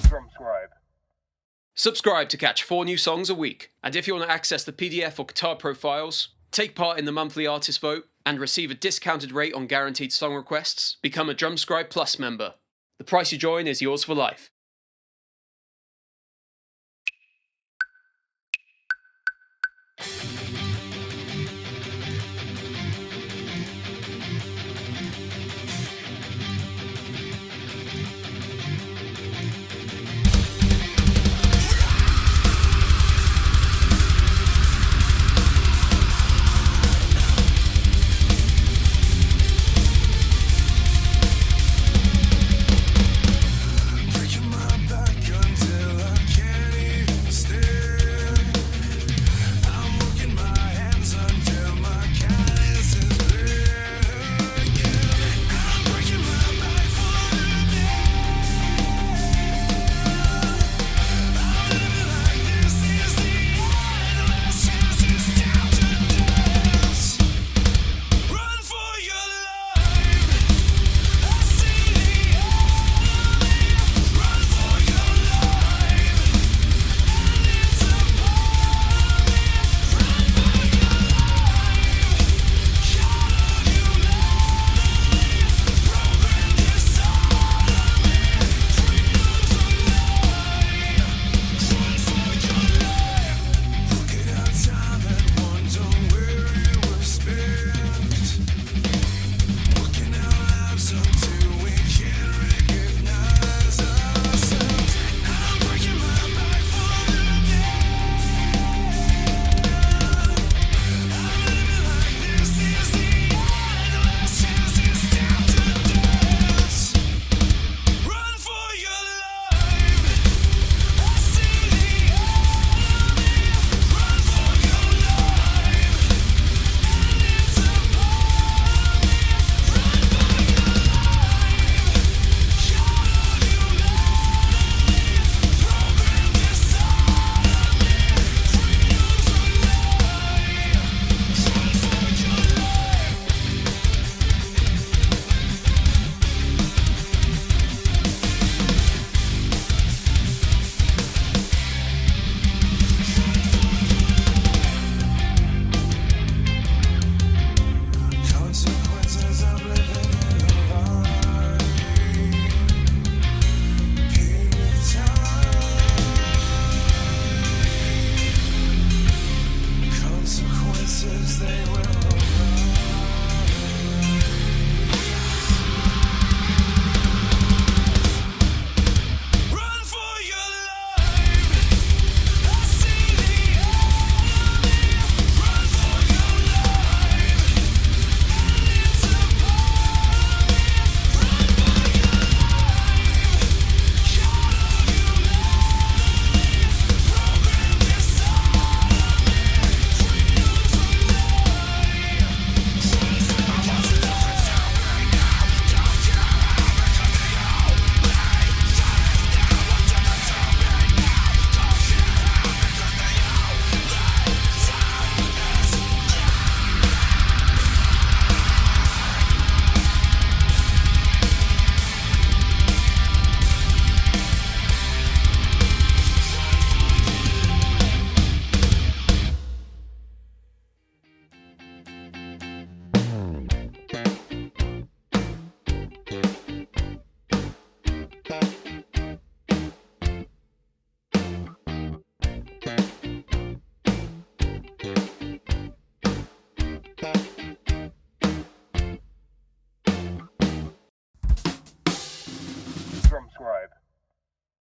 Drumscribe. Subscribe to catch 4 new songs a week, and if you want to access the PDF or Guitar Pro files, take part in the monthly artist vote, and receive a discounted rate on guaranteed song requests, become a Drumscribe Plus member. The price you join is yours for life.